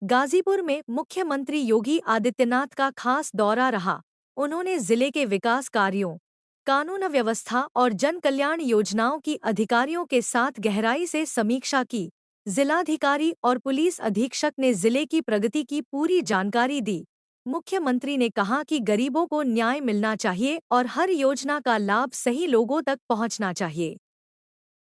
गाजीपुर में मुख्यमंत्री योगी आदित्यनाथ का खास दौरा रहा। उन्होंने जिले के विकास कार्यों, कानून व्यवस्था और जन कल्याण योजनाओं की अधिकारियों के साथ गहराई से समीक्षा की। जिलाधिकारी और पुलिस अधीक्षक ने जिले की प्रगति की पूरी जानकारी दी। मुख्यमंत्री ने कहा कि गरीबों को न्याय मिलना चाहिए और हर योजना का लाभ सही लोगों तक पहुंचना चाहिए।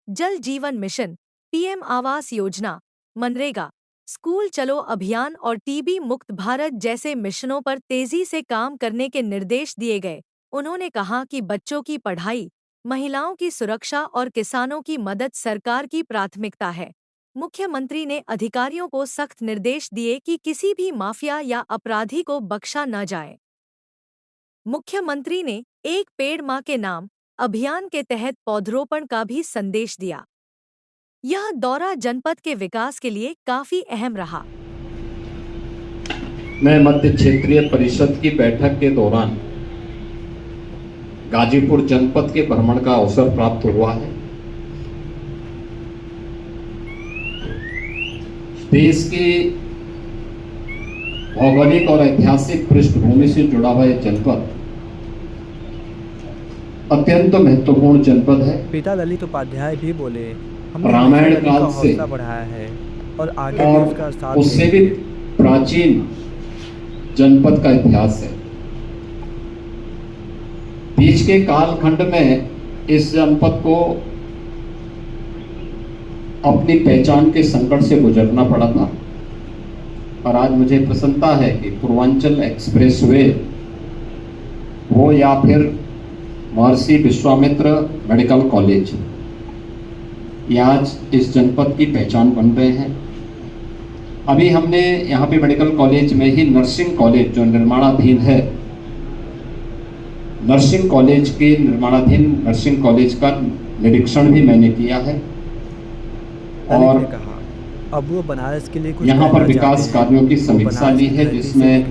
जल जीवन mission, PM Awas Yojana, MNREGA, school चलो अभियान और टीबी मुक्त भारत जैसे मिशनों पर तेजी से काम करने के निर्देश दिए गए। उन्होंने कहा कि बच्चों की पढ़ाई, महिलाओं की सुरक्षा और किसानों की मदद सरकार की प्राथमिकता है। मुख्यमंत्री ने अधिकारियों को सख्त निर्देश दिए कि किसी भी माफिया या अपराधी को बख्शा न जाए। मुख्यमंत्री ने एक पेड़ मां के नाम अभियान के तहत पौधरोपण का भी संदेश दिया। यह दौरा जनपद के विकास के लिए काफी अहम रहा। मैं मध्य क्षेत्रीय परिषद की बैठक के दौरान गाजीपुर जनपद के भ्रमण का अवसर प्राप्त हुआ है। देश की भौगोलिक और ऐतिहासिक पृष्ठभूमि से जुड़ा हुआ यह जनपद अत्यंत महत्वपूर्ण जनपद है। पिता ललित उपाध्याय भी बोले, रामायण काल से बढ़ाया है और आगे भी उसका साथ उससे भी प्राचीन जनपद का इतिहास है। बीच के कालखंड में इस जनपद को अपनी पहचान के संकट से गुजरना पड़ा था और आज मुझे प्रसन्नता है कि पूर्वांचल एक्सप्रेसवे हो या फिर महर्षि विश्वामित्र मेडिकल कॉलेज, ये आज इस जनपद की पहचान बन रहे हैं। अभी हमने यहाँ पे मेडिकल कॉलेज में ही नर्सिंग कॉलेज जो निर्माणाधीन है, नर्सिंग कॉलेज के निर्माणाधीन नर्सिंग कॉलेज का निरीक्षण भी मैंने किया है और अब वो बनारस के लिए कुछ यहाँ पर विकास कार्यों की समीक्षा ली है, जिसमें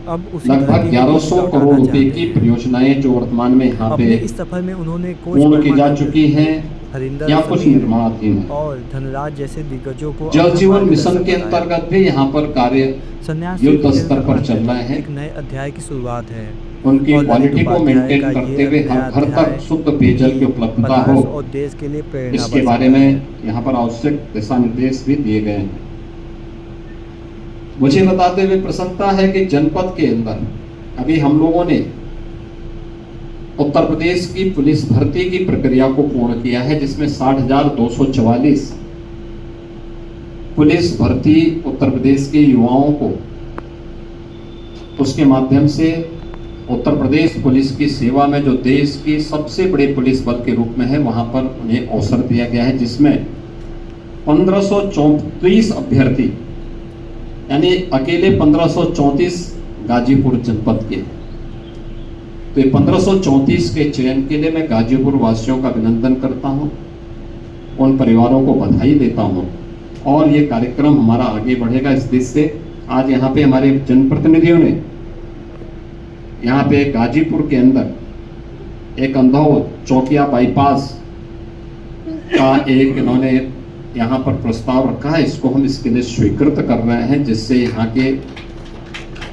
लगभग 1100 करोड़ रुपए की परियोजनाएं जो वर्तमान में यहाँ पे इस सफर में उन्होंने पूर्ण की जा चुकी हैं या कुछ निर्माणाधीन है और धनराज जैसे दिग्गजों को जल जीवन मिशन के अंतर्गत भी यहाँ पर कार्य युद्ध स्तर पर चल रहे हैं। एक नए अध्याय की शुरुआत है। उनकी क्वालिटी को मेंटेन करते हुए हर घर तक शुद्ध पेयजल की उपलब्धता हो और देश के लिए प्रेरणा इसके बारे में यहाँ पर आवश्यक दिशा निर्देश भी दिए गए हैं। मुझे बताते हुए प्रसन्नता है कि जनपद के अंदर अभी हम लोगों ने उत्तर प्रदेश की पुलिस भर्ती की प्रक्रिया को पूर्ण किया है, जिसमें 60,244 पुलिस भर्ती उत्तर प्रदेश के युवाओं को उसके माध्यम से उत्तर प्रदेश पुलिस की सेवा में जो देश की सबसे बड़े पुलिस बल के रूप में है वहां पर उन्हें अवसर दिया गया है, जिसमें 1534 अभ्यर्थी यानी अकेले 1534 गाजीपुर जनपद के। तो ये 1534 के चयन के लिए मैं गाजीपुर वासियों का अभिनंदन करता हूं, उन परिवारों को बधाई देता हूं और ये कार्यक्रम हमारा आगे बढ़ेगा इस देश से। आज यहाँ पे हमारे जनप्रतिनिधियों ने यहाँ पे गाजीपुर के अंदर एक अंधौर चौकिया बाईपास का एक इन्होंने यहाँ पर प्रस्ताव रखा है, इसको हम इसके लिए स्वीकृत कर रहे हैं, जिससे यहाँ के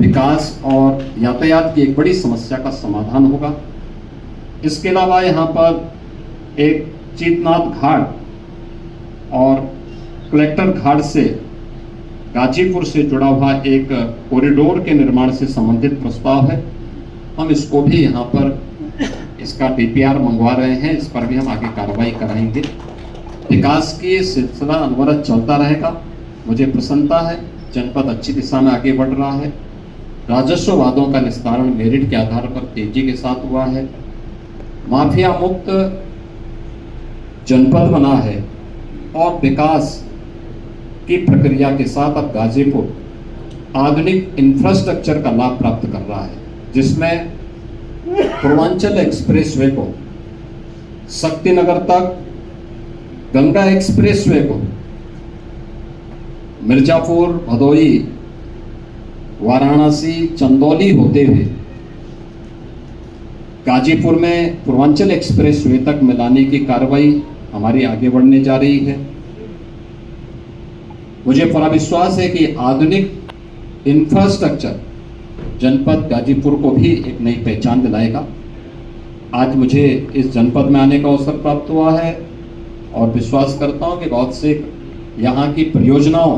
विकास और यातायात की एक बड़ी समस्या का समाधान होगा। इसके अलावा यहाँ पर एक चीतनाथ घाट और कलेक्टर घाट से गाजीपुर से जुड़ा हुआ एक कॉरिडोर के निर्माण से संबंधित प्रस्ताव है। हम इसको भी यहाँ पर इसका डीपीआर मंगवा रहे हैं, इस पर भी हम आगे कार्रवाई कराएंगे। विकास की सिलसिला अनवरत चलता रहेगा। मुझे प्रसन्नता है जनपद अच्छी दिशा में आगे बढ़ रहा है। राजस्व वादों का निस्तारण मेरिट के आधार पर तेजी के साथ हुआ है। माफिया मुक्त जनपद बना है और विकास की प्रक्रिया के साथ अब गाजीपुर आधुनिक इंफ्रास्ट्रक्चर का लाभ प्राप्त कर रहा है, जिसमें पूर्वांचल एक्सप्रेसवे को शक्तिनगर तक, गंगा एक्सप्रेसवे को मिर्जापुर, भदोई, वाराणसी, चंदौली होते हुए गाजीपुर में पूर्वांचल एक्सप्रेसवे तक मिलाने की कार्रवाई हमारी आगे बढ़ने जा रही है। मुझे पूरा विश्वास है कि आधुनिक इंफ्रास्ट्रक्चर जनपद गाजीपुर को भी एक नई पहचान दिलाएगा। आज मुझे इस जनपद में आने का अवसर प्राप्त हुआ है और विश्वास करता हूं कि बहुत से यहाँ की परियोजनाओं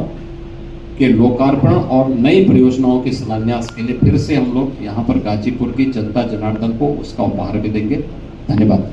के लोकार्पण और नई परियोजनाओं के शिलान्यास के लिए फिर से हम लोग यहाँ पर गाजीपुर की जनता जनार्दन को उसका उपहार भी देंगे। धन्यवाद।